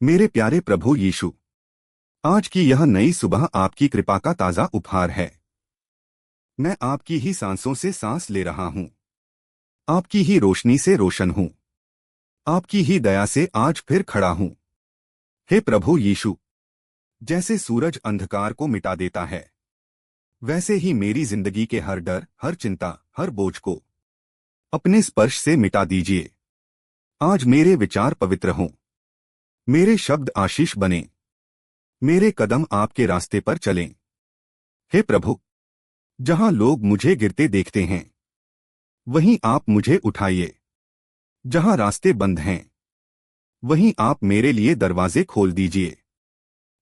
मेरे प्यारे प्रभु यीशु, आज की यह नई सुबह आपकी कृपा का ताज़ा उपहार है। मैं आपकी ही सांसों से सांस ले रहा हूँ, आपकी ही रोशनी से रोशन हूँ, आपकी ही दया से आज फिर खड़ा हूँ। हे प्रभु यीशु, जैसे सूरज अंधकार को मिटा देता है, वैसे ही मेरी जिंदगी के हर डर, हर चिंता, हर बोझ को अपने स्पर्श से मिटा दीजिए। आज मेरे विचार पवित्र हों, मेरे शब्द आशीष बने, मेरे कदम आपके रास्ते पर चलें। हे प्रभु, जहां लोग मुझे गिरते देखते हैं, वहीं आप मुझे उठाइए। जहां रास्ते बंद हैं, वहीं आप मेरे लिए दरवाजे खोल दीजिए।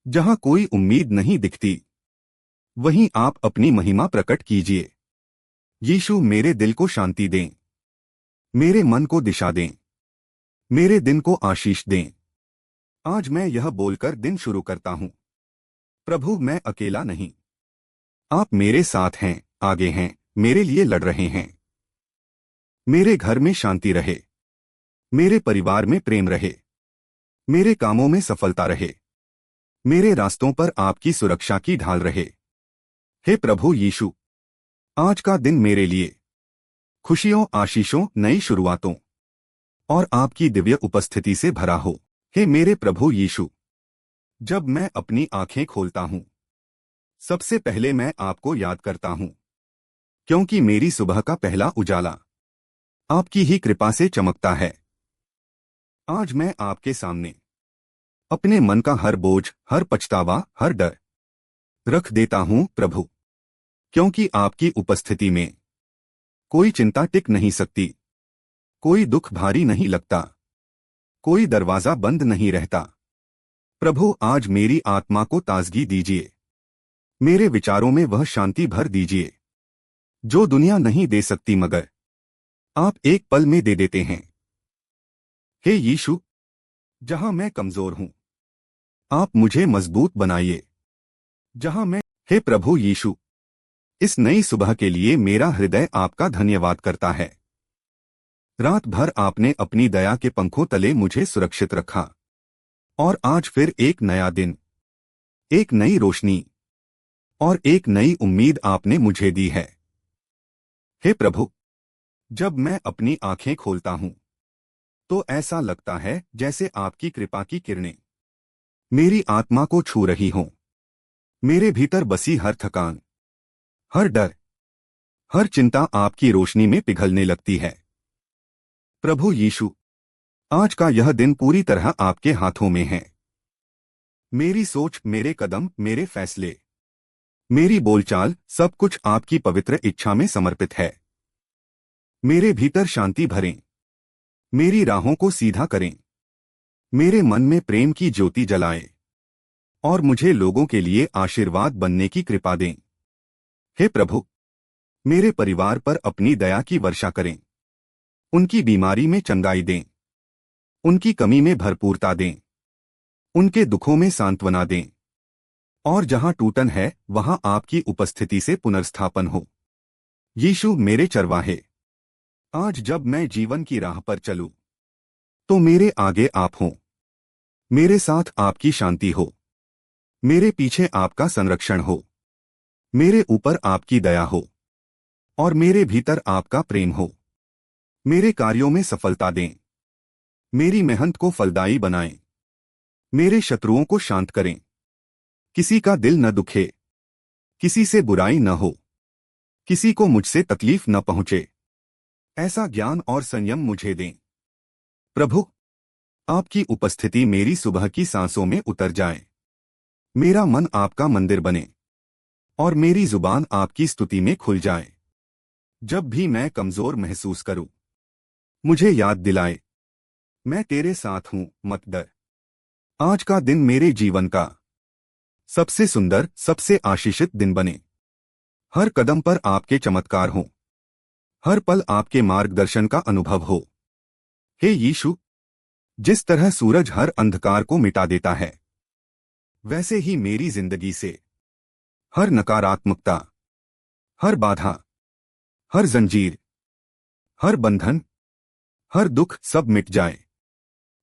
जहां कोई उम्मीद नहीं दिखती, वहीं आप अपनी महिमा प्रकट कीजिए। यीशु, मेरे दिल को शांति दें, मेरे मन को दिशा दें, मेरे दिन को आशीष दें। आज मैं यह बोलकर दिन शुरू करता हूं, प्रभु, मैं अकेला नहीं, आप मेरे साथ हैं, आगे हैं, मेरे लिए लड़ रहे हैं। मेरे घर में शांति रहे, मेरे परिवार में प्रेम रहे, मेरे कामों में सफलता रहे, मेरे रास्तों पर आपकी सुरक्षा की ढाल रहे। हे प्रभु यीशु, आज का दिन मेरे लिए खुशियों, आशीषों, नई शुरुआतों और आपकी दिव्य उपस्थिति से भरा हो। हे मेरे प्रभु यीशु, जब मैं अपनी आंखें खोलता हूं, सबसे पहले मैं आपको याद करता हूं, क्योंकि मेरी सुबह का पहला उजाला आपकी ही कृपा से चमकता है। आज मैं आपके सामने अपने मन का हर बोझ, हर पछतावा, हर डर रख देता हूं प्रभु, क्योंकि आपकी उपस्थिति में कोई चिंता टिक नहीं सकती, कोई दुख भारी नहीं लगता, कोई दरवाजा बंद नहीं रहता। प्रभु, आज मेरी आत्मा को ताजगी दीजिए, मेरे विचारों में वह शांति भर दीजिए जो दुनिया नहीं दे सकती, मगर आप एक पल में दे देते हैं। हे यीशु, जहां मैं कमजोर हूं, आप मुझे मजबूत बनाइए। जहां मैं हे प्रभु यीशु, इस नई सुबह के लिए मेरा हृदय आपका धन्यवाद करता है। रात भर आपने अपनी दया के पंखों तले मुझे सुरक्षित रखा, और आज फिर एक नया दिन, एक नई रोशनी और एक नई उम्मीद आपने मुझे दी है। हे प्रभु, जब मैं अपनी आंखें खोलता हूं, तो ऐसा लगता है जैसे आपकी कृपा की किरणें मेरी आत्मा को छू रही हों। मेरे भीतर बसी हर थकान, हर डर, हर चिंता आपकी रोशनी में पिघलने लगती है। प्रभु यीशु, आज का यह दिन पूरी तरह आपके हाथों में है। मेरी सोच, मेरे कदम, मेरे फैसले, मेरी बोलचाल, सब कुछ आपकी पवित्र इच्छा में समर्पित है। मेरे भीतर शांति भरें, मेरी राहों को सीधा करें, मेरे मन में प्रेम की ज्योति जलाएं, और मुझे लोगों के लिए आशीर्वाद बनने की कृपा दें। हे प्रभु, मेरे परिवार पर अपनी दया की वर्षा करें, उनकी बीमारी में चंगाई दें, उनकी कमी में भरपूरता दें, उनके दुखों में सांत्वना दें, और जहां टूटन है वहां आपकी उपस्थिति से पुनर्स्थापन हो। यीशु, मेरे चरवाहे, आज जब मैं जीवन की राह पर चलूं, तो मेरे आगे आप हों, मेरे साथ आपकी शांति हो, मेरे पीछे आपका संरक्षण हो, मेरे ऊपर आपकी दया हो, और मेरे भीतर आपका प्रेम हो। मेरे कार्यों में सफलता दें, मेरी मेहनत को फलदायी बनाएं, मेरे शत्रुओं को शांत करें, किसी का दिल न दुखे, किसी से बुराई न हो, किसी को मुझसे तकलीफ न पहुंचे, ऐसा ज्ञान और संयम मुझे दें। प्रभु, आपकी उपस्थिति मेरी सुबह की सांसों में उतर जाए, मेरा मन आपका मंदिर बने, और मेरी जुबान आपकी स्तुति में खुल जाए। जब भी मैं कमजोर महसूस करूं, मुझे याद दिलाए, मैं तेरे साथ हूं, मत डर। आज का दिन मेरे जीवन का सबसे सुंदर, सबसे आशीषित दिन बने। हर कदम पर आपके चमत्कार हों, हर पल आपके मार्गदर्शन का अनुभव हो। हे यीशु, जिस तरह सूरज हर अंधकार को मिटा देता है, वैसे ही मेरी जिंदगी से हर नकारात्मकता, हर बाधा, हर जंजीर, हर बंधन, हर दुख सब मिट जाए।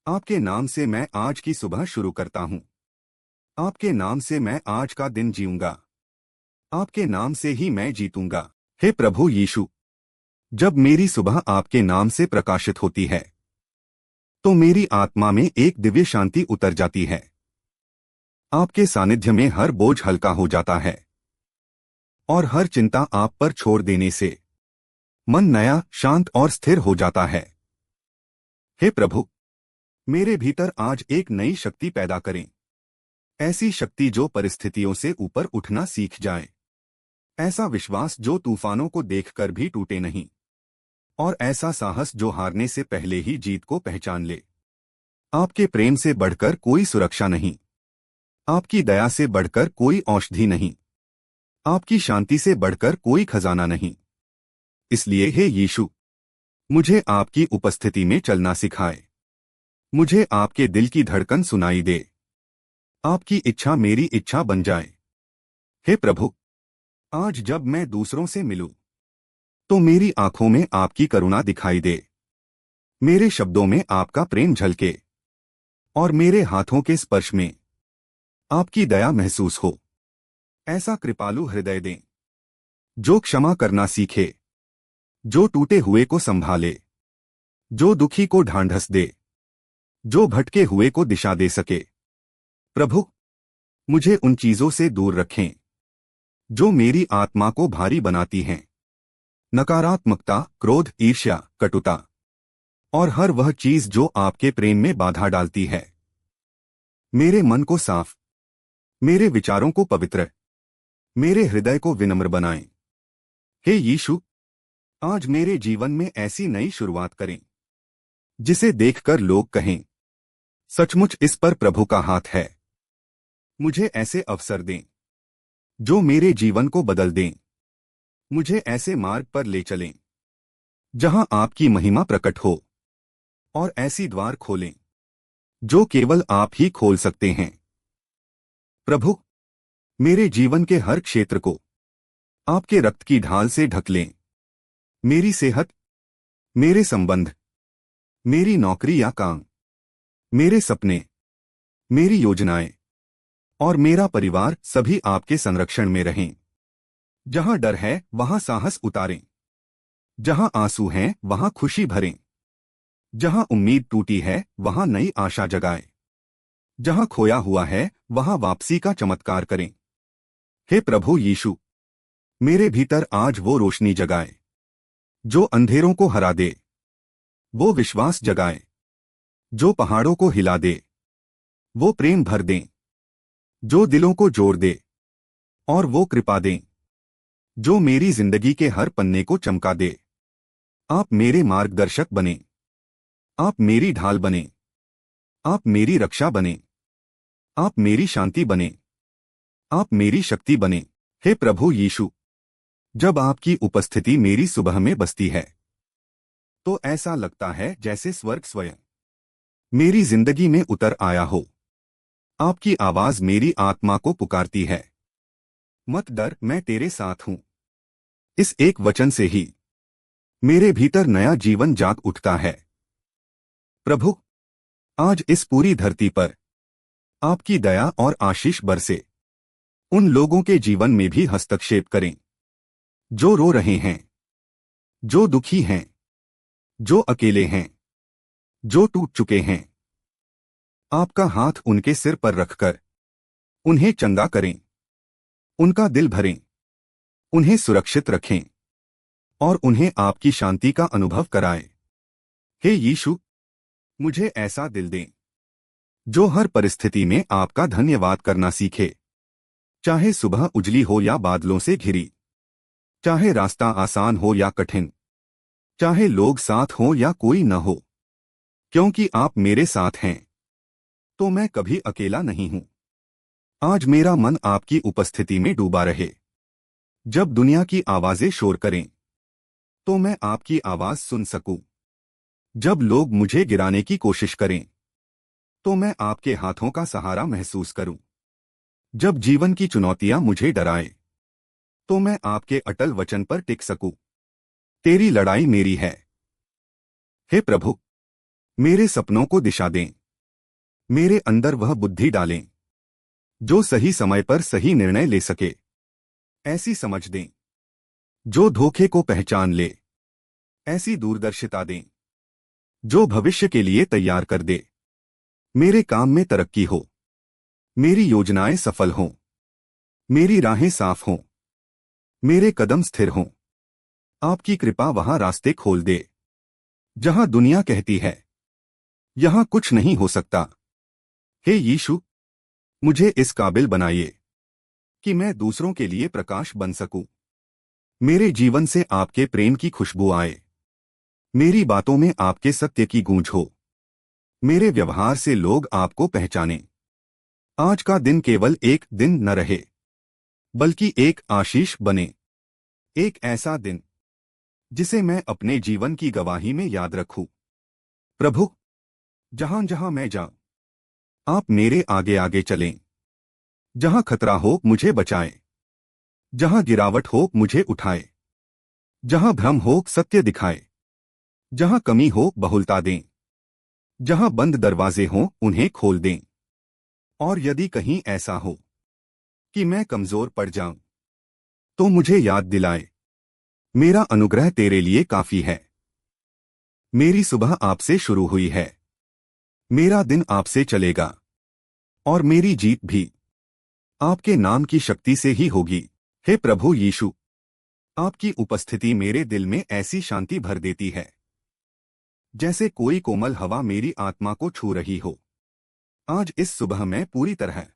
आपके नाम से मैं आज की सुबह शुरू करता हूं। आपके नाम से मैं आज का दिन जीऊंगा। आपके नाम से ही मैं जीतूंगा। हे प्रभु यीशु, जब मेरी सुबह आपके नाम से प्रकाशित होती है तो मेरी आत्मा में एक दिव्य शांति उतर जाती है। आपके सानिध्य में हर बोझ हल्का हो जाता है और हर चिंता आप पर छोड़ देने से मन नया, शांत और स्थिर हो जाता है। हे प्रभु, मेरे भीतर आज एक नई शक्ति पैदा करें। ऐसी शक्ति जो परिस्थितियों से ऊपर उठना सीख जाए। ऐसा विश्वास जो तूफानों को देखकर भी टूटे नहीं। और ऐसा साहस जो हारने से पहले ही जीत को पहचान ले। आपके प्रेम से बढ़कर कोई सुरक्षा नहीं। आपकी दया से बढ़कर कोई औषधि नहीं। आपकी शांति से बढ़कर कोई खजाना नहीं। इसलिए हे यीशु, मुझे आपकी उपस्थिति में चलना सिखाए। मुझे आपके दिल की धड़कन सुनाई दे। आपकी इच्छा मेरी इच्छा बन जाए। हे प्रभु, आज जब मैं दूसरों से मिलूं तो मेरी आंखों में आपकी करुणा दिखाई दे। मेरे शब्दों में आपका प्रेम झलके और मेरे हाथों के स्पर्श में आपकी दया महसूस हो। ऐसा कृपालु हृदय दें जो क्षमा करना सीखे, जो टूटे हुए को संभाले, जो दुखी को ढांढस दे, जो भटके हुए को दिशा दे सके। प्रभु, मुझे उन चीजों से दूर रखें जो मेरी आत्मा को भारी बनाती हैं। नकारात्मकता, क्रोध, ईर्ष्या, कटुता और हर वह चीज जो आपके प्रेम में बाधा डालती है। मेरे मन को साफ, मेरे विचारों को पवित्र, मेरे हृदय को विनम्र बनाएं। हे यीशु, आज मेरे जीवन में ऐसी नई शुरुआत करें जिसे देखकर लोग कहें, सचमुच इस पर प्रभु का हाथ है। मुझे ऐसे अवसर दें जो मेरे जीवन को बदल दें। मुझे ऐसे मार्ग पर ले चलें जहां आपकी महिमा प्रकट हो और ऐसी द्वार खोलें जो केवल आप ही खोल सकते हैं। प्रभु, मेरे जीवन के हर क्षेत्र को आपके रक्त की ढाल से ढक लें। मेरी सेहत, मेरे संबंध, मेरी नौकरी या काम, मेरे सपने, मेरी योजनाएं और मेरा परिवार सभी आपके संरक्षण में रहें। जहां डर है वहां साहस उतारें। जहां आंसू हैं वहां खुशी भरें। जहां उम्मीद टूटी है वहां नई आशा जगाएं। जहां खोया हुआ है वहां वापसी का चमत्कार करें। हे प्रभु यीशु, मेरे भीतर आज वो रोशनी जगाए जो अंधेरों को हरा दे। वो विश्वास जगाए जो पहाड़ों को हिला दे। वो प्रेम भर दें जो दिलों को जोड़ दे। और वो कृपा दें जो मेरी जिंदगी के हर पन्ने को चमका दे। आप मेरे मार्गदर्शक बने। आप मेरी ढाल बने। आप मेरी रक्षा बने। आप मेरी शांति बने। आप मेरी शक्ति बने। हे प्रभु यीशु, जब आपकी उपस्थिति मेरी सुबह में बसती है तो ऐसा लगता है जैसे स्वर्ग स्वयं मेरी जिंदगी में उतर आया हो। आपकी आवाज मेरी आत्मा को पुकारती है, मत डर, मैं तेरे साथ हूं। इस एक वचन से ही मेरे भीतर नया जीवन जाग उठता है। प्रभु, आज इस पूरी धरती पर आपकी दया और आशीष बरसे। उन लोगों के जीवन में भी हस्तक्षेप करें जो रो रहे हैं, जो दुखी हैं, जो अकेले हैं, जो टूट चुके हैं। आपका हाथ उनके सिर पर रखकर उन्हें चंगा करें। उनका दिल भरें, उन्हें सुरक्षित रखें और उन्हें आपकी शांति का अनुभव कराएं। हे यीशु, मुझे ऐसा दिल दें जो हर परिस्थिति में आपका धन्यवाद करना सीखे। चाहे सुबह उजली हो या बादलों से घिरी, चाहे रास्ता आसान हो या कठिन, चाहे लोग साथ हों या कोई न हो, क्योंकि आप मेरे साथ हैं तो मैं कभी अकेला नहीं हूं। आज मेरा मन आपकी उपस्थिति में डूबा रहे। जब दुनिया की आवाजें शोर करें तो मैं आपकी आवाज सुन सकूं। जब लोग मुझे गिराने की कोशिश करें तो मैं आपके हाथों का सहारा महसूस करूं। जब जीवन की चुनौतियां मुझे डराएं तो मैं आपके अटल वचन पर टिक सकूं। तेरी लड़ाई मेरी है। हे प्रभु, मेरे सपनों को दिशा दें। मेरे अंदर वह बुद्धि डालें जो सही समय पर सही निर्णय ले सके। ऐसी समझ दें जो धोखे को पहचान ले। ऐसी दूरदर्शिता दें जो भविष्य के लिए तैयार कर दे। मेरे काम में तरक्की हो। मेरी योजनाएं सफल हों। मेरी राहें साफ हों। मेरे कदम स्थिर हों। आपकी कृपा वहां रास्ते खोल दे जहां दुनिया कहती है यहां कुछ नहीं हो सकता। हे यीशु, मुझे इस काबिल बनाइए कि मैं दूसरों के लिए प्रकाश बन सकूं। मेरे जीवन से आपके प्रेम की खुशबू आए। मेरी बातों में आपके सत्य की गूंज हो। मेरे व्यवहार से लोग आपको पहचानें। आज का दिन केवल एक दिन न रहे बल्कि एक आशीष बने। एक ऐसा दिन जिसे मैं अपने जीवन की गवाही में याद रखूं। प्रभु, जहां जहां मैं जाऊं आप मेरे आगे आगे चलें। जहां खतरा हो मुझे बचाएं। जहां गिरावट हो मुझे उठाए। जहां भ्रम हो सत्य दिखाए। जहां कमी हो बहुलता दें। जहां बंद दरवाजे हों उन्हें खोल दें। और यदि कहीं ऐसा हो कि मैं कमजोर पड़ जाऊं तो मुझे याद दिलाए मेरा अनुग्रह तेरे लिए काफी है। मेरी सुबह आपसे शुरू हुई है। मेरा दिन आपसे चलेगा और मेरी जीत भी आपके नाम की शक्ति से ही होगी। हे प्रभु यीशु, आपकी उपस्थिति मेरे दिल में ऐसी शांति भर देती है जैसे कोई कोमल हवा मेरी आत्मा को छू रही हो। आज इस सुबह मैं पूरी तरह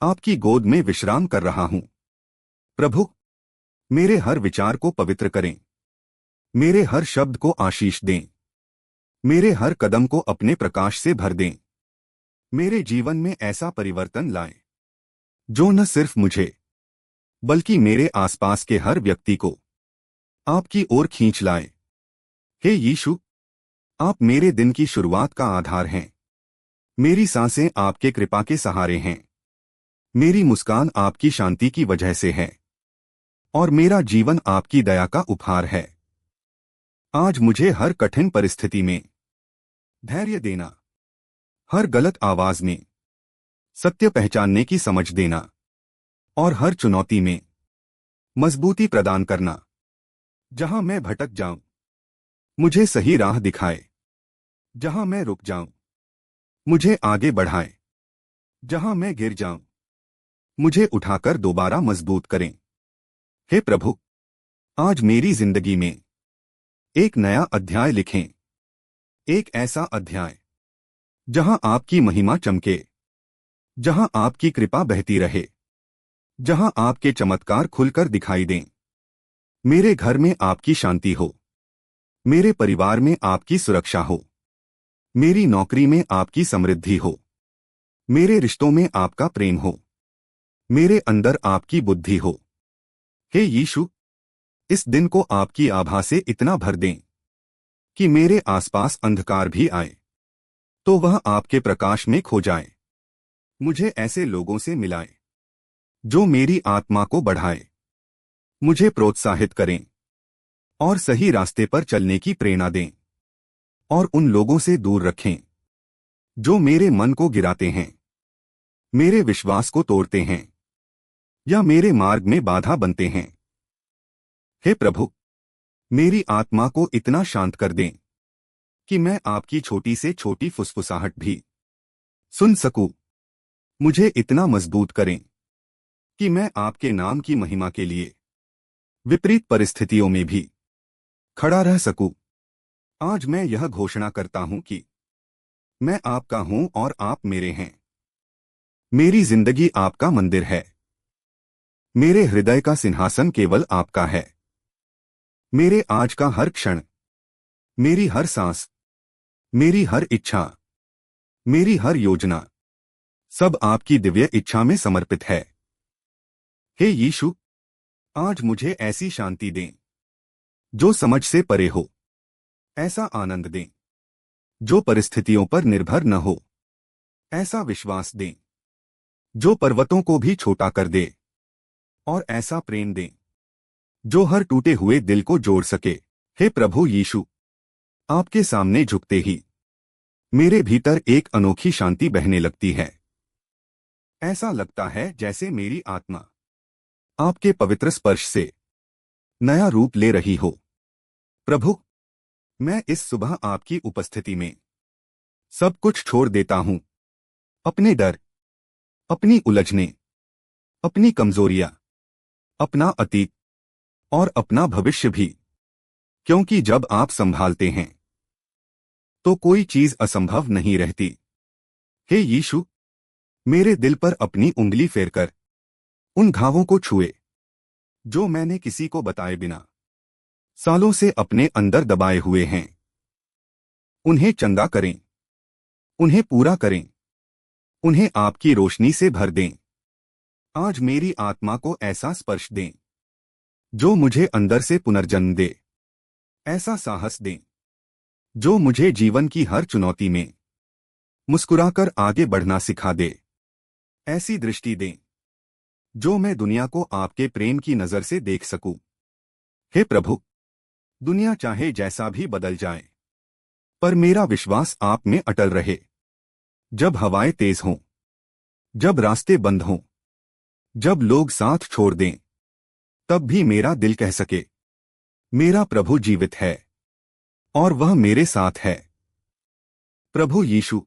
आपकी गोद में विश्राम कर रहा हूं। प्रभु, मेरे हर विचार को पवित्र करें। मेरे हर शब्द को आशीष दें। मेरे हर कदम को अपने प्रकाश से भर दें। मेरे जीवन में ऐसा परिवर्तन लाएं जो न सिर्फ मुझे बल्कि मेरे आसपास के हर व्यक्ति को आपकी ओर खींच लाए। हे यीशु, आप मेरे दिन की शुरुआत का आधार हैं। मेरी सांसें आपके कृपा के सहारे हैं। मेरी मुस्कान आपकी शांति की वजह से है और मेरा जीवन आपकी दया का उपहार है। आज मुझे हर कठिन परिस्थिति में धैर्य देना, हर गलत आवाज में सत्य पहचानने की समझ देना और हर चुनौती में मजबूती प्रदान करना। जहां मैं भटक जाऊं मुझे सही राह दिखाए। जहां मैं रुक जाऊं मुझे आगे बढ़ाए। जहां मैं गिर जाऊं मुझे उठाकर दोबारा मजबूत करें। हे प्रभु, आज मेरी जिंदगी में एक नया अध्याय लिखें। एक ऐसा अध्याय जहां आपकी महिमा चमके। जहां आपकी कृपा बहती रहे। जहां आपके चमत्कार खुलकर दिखाई दें। मेरे घर में आपकी शांति हो। मेरे परिवार में आपकी सुरक्षा हो। मेरी नौकरी में आपकी समृद्धि हो। मेरे रिश्तों में आपका प्रेम हो। मेरे अंदर आपकी बुद्धि हो। हे यीशु, इस दिन को आपकी आभा से इतना भर दें कि मेरे आसपास अंधकार भी आए तो वह आपके प्रकाश में खो जाए। मुझे ऐसे लोगों से मिलाएं जो मेरी आत्मा को बढ़ाए, मुझे प्रोत्साहित करें और सही रास्ते पर चलने की प्रेरणा दें। और उन लोगों से दूर रखें जो मेरे मन को गिराते हैं, मेरे विश्वास को तोड़ते हैं या मेरे मार्ग में बाधा बनते हैं। हे प्रभु, मेरी आत्मा को इतना शांत कर दें कि मैं आपकी छोटी से छोटी फुसफुसाहट भी सुन सकूं। मुझे इतना मजबूत करें कि मैं आपके नाम की महिमा के लिए विपरीत परिस्थितियों में भी खड़ा रह सकूं। आज मैं यह घोषणा करता हूं कि मैं आपका हूं और आप मेरे हैं। मेरी जिंदगी आपका मंदिर है। मेरे हृदय का सिंहासन केवल आपका है। मेरे आज का हर क्षण, मेरी हर सांस, मेरी हर इच्छा, मेरी हर योजना सब आपकी दिव्य इच्छा में समर्पित है। हे यीशु, आज मुझे ऐसी शांति दें जो समझ से परे हो। ऐसा आनंद दें जो परिस्थितियों पर निर्भर न हो। ऐसा विश्वास दें जो पर्वतों को भी छोटा कर दे। और ऐसा प्रेम दें जो हर टूटे हुए दिल को जोड़ सके। हे प्रभु यीशु, आपके सामने झुकते ही मेरे भीतर एक अनोखी शांति बहने लगती है। ऐसा लगता है जैसे मेरी आत्मा आपके पवित्र स्पर्श से नया रूप ले रही हो। प्रभु, मैं इस सुबह आपकी उपस्थिति में सब कुछ छोड़ देता हूं। अपने डर, अपनी उलझने, अपनी कमजोरियां, अपना अतीत और अपना भविष्य भी, क्योंकि जब आप संभालते हैं तो कोई चीज असंभव नहीं रहती। हे यीशु, मेरे दिल पर अपनी उंगली फेरकर उन घावों को छुए जो मैंने किसी को बताए बिना सालों से अपने अंदर दबाए हुए हैं। उन्हें चंगा करें, उन्हें पूरा करें, उन्हें आपकी रोशनी से भर दें। आज मेरी आत्मा को ऐसा स्पर्श दें जो मुझे अंदर से पुनर्जन्म दे, ऐसा साहस दें जो मुझे जीवन की हर चुनौती में मुस्कुराकर आगे बढ़ना सिखा दे, ऐसी दृष्टि दें जो मैं दुनिया को आपके प्रेम की नजर से देख सकूं। हे प्रभु, दुनिया चाहे जैसा भी बदल जाए, पर मेरा विश्वास आप में अटल रहे। जब हवाएं तेज हों, जब रास्ते बंद हों, जब लोग साथ छोड़ दें, तब भी मेरा दिल कह सके, मेरा प्रभु जीवित है और वह मेरे साथ है। प्रभु यीशु,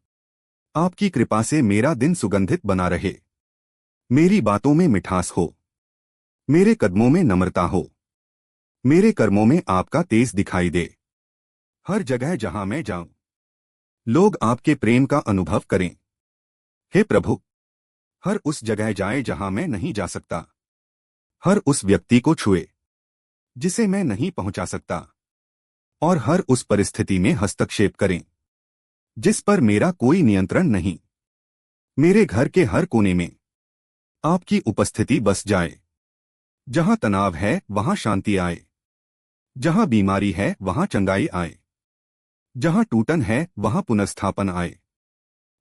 आपकी कृपा से मेरा दिन सुगंधित बना रहे। मेरी बातों में मिठास हो, मेरे कदमों में नम्रता हो, मेरे कर्मों में आपका तेज दिखाई दे। हर जगह जहां मैं जाऊं, लोग आपके प्रेम का अनुभव करें। हे प्रभु, हर उस जगह जाए जहां मैं नहीं जा सकता, हर उस व्यक्ति को छुए जिसे मैं नहीं पहुंचा सकता, और हर उस परिस्थिति में हस्तक्षेप करें जिस पर मेरा कोई नियंत्रण नहीं। मेरे घर के हर कोने में आपकी उपस्थिति बस जाए। जहां तनाव है वहां शांति आए, जहां बीमारी है वहां चंगाई आए, जहां टूटन है वहां पुनर्स्थापन आए,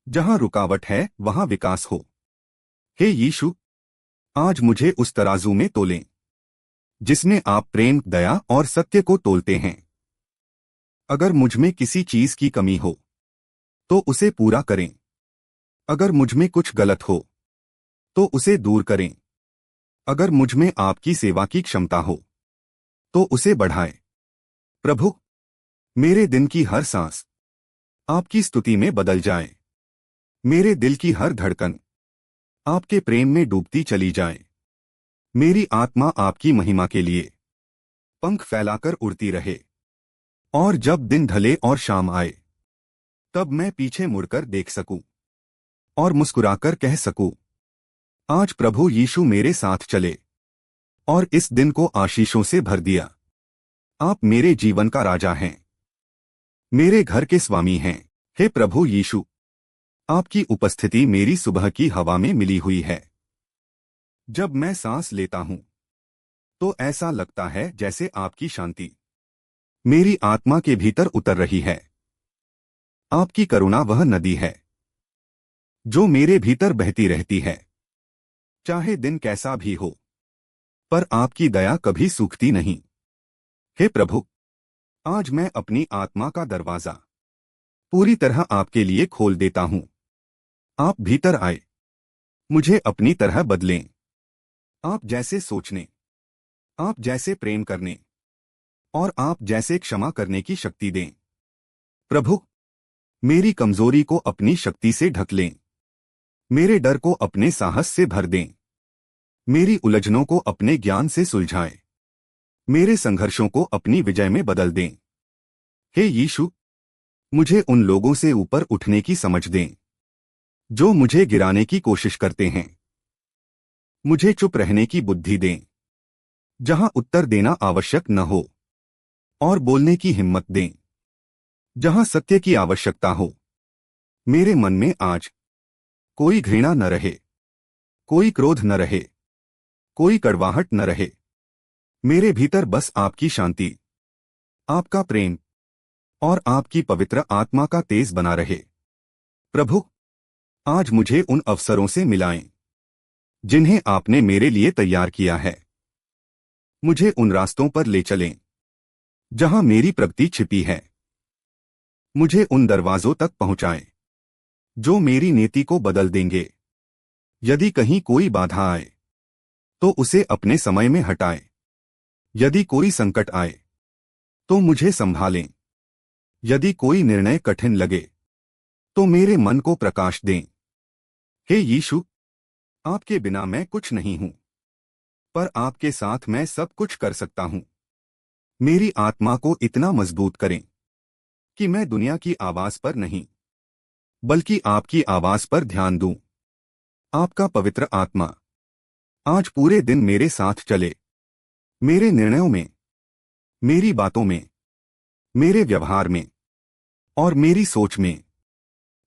जहां रुकावट है वहां विकास हो। हे यीशु, आज मुझे उस तराजू में तोलें जिसमें आप प्रेम, दया और सत्य को तोलते हैं। अगर मुझ में किसी चीज की कमी हो तो उसे पूरा करें। अगर मुझ में कुछ गलत हो तो उसे दूर करें। अगर मुझ में आपकी सेवा की क्षमता हो तो उसे बढ़ाएं। प्रभु, मेरे दिन की हर सांस आपकी स्तुति में बदल जाए। मेरे दिल की हर धड़कन आपके प्रेम में डूबती चली जाए। मेरी आत्मा आपकी महिमा के लिए पंख फैलाकर उड़ती रहे, और जब दिन ढले और शाम आए तब मैं पीछे मुड़कर देख सकूं और मुस्कुराकर कह सकूं, आज प्रभु यीशु मेरे साथ चले और इस दिन को आशीषों से भर दिया। आप मेरे जीवन का राजा हैं, मेरे घर के स्वामी हैं। हे प्रभु यीशु, आपकी उपस्थिति मेरी सुबह की हवा में मिली हुई है। जब मैं सांस लेता हूं तो ऐसा लगता है जैसे आपकी शांति मेरी आत्मा के भीतर उतर रही है। आपकी करुणा वह नदी है जो मेरे भीतर बहती रहती है, चाहे दिन कैसा भी हो, पर आपकी दया कभी सूखती नहीं। हे प्रभु, आज मैं अपनी आत्मा का दरवाजा पूरी तरह आपके लिए खोल देता हूं। आप भीतर आए, मुझे अपनी तरह बदलें। आप जैसे सोचने, आप जैसे प्रेम करने और आप जैसे क्षमा करने की शक्ति दें। प्रभु, मेरी कमजोरी को अपनी शक्ति से ढक लें, मेरे डर को अपने साहस से भर दें, मेरी उलझनों को अपने ज्ञान से सुलझाएं, मेरे संघर्षों को अपनी विजय में बदल दें। हे यीशु, मुझे उन लोगों से ऊपर उठने की समझ दें जो मुझे गिराने की कोशिश करते हैं। मुझे चुप रहने की बुद्धि दें जहां उत्तर देना आवश्यक न हो, और बोलने की हिम्मत दें जहां सत्य की आवश्यकता हो। मेरे मन में आज कोई घृणा न रहे, कोई क्रोध न रहे, कोई कड़वाहट न रहे। मेरे भीतर बस आपकी शांति, आपका प्रेम और आपकी पवित्र आत्मा का तेज बना रहे। प्रभु, आज मुझे उन अवसरों से मिलाएं जिन्हें आपने मेरे लिए तैयार किया है। मुझे उन रास्तों पर ले चलें जहां मेरी प्रगति छिपी है। मुझे उन दरवाजों तक पहुंचाएं जो मेरी नीति को बदल देंगे। यदि कहीं कोई बाधा आए तो उसे अपने समय में हटाएं। यदि कोई संकट आए तो मुझे संभालें। यदि कोई निर्णय कठिन लगे तो मेरे मन को प्रकाश दें। हे यीशु, आपके बिना मैं कुछ नहीं हूं, पर आपके साथ मैं सब कुछ कर सकता हूं। मेरी आत्मा को इतना मजबूत करें कि मैं दुनिया की आवाज पर नहीं, बल्कि आपकी आवाज पर ध्यान दूं। आपका पवित्र आत्मा आज पूरे दिन मेरे साथ चले, मेरे निर्णयों में, मेरी बातों में, मेरे व्यवहार में और मेरी सोच में।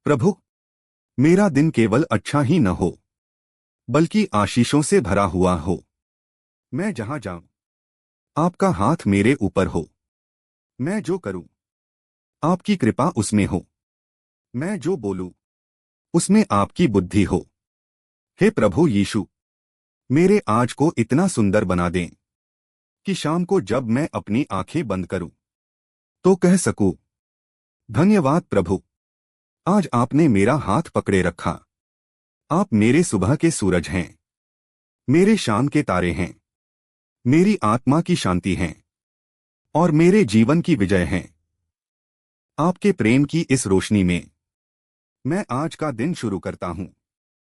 प्रभु, मेरा दिन केवल अच्छा ही न हो, बल्कि आशीषों से भरा हुआ हो। मैं जहां जाऊं, आपका हाथ मेरे ऊपर हो। मैं जो करूं, आपकी कृपा उसमें हो। मैं जो बोलूं, उसमें आपकी बुद्धि हो। हे प्रभु यीशु, मेरे आज को इतना सुंदर बना दें कि शाम को जब मैं अपनी आंखें बंद करूं तो कह सकूं, धन्यवाद प्रभु, आज आपने मेरा हाथ पकड़े रखा। आप मेरे सुबह के सूरज हैं, मेरे शाम के तारे हैं, मेरी आत्मा की शांति हैं और मेरे जीवन की विजय हैं। आपके प्रेम की इस रोशनी में मैं आज का दिन शुरू करता हूं।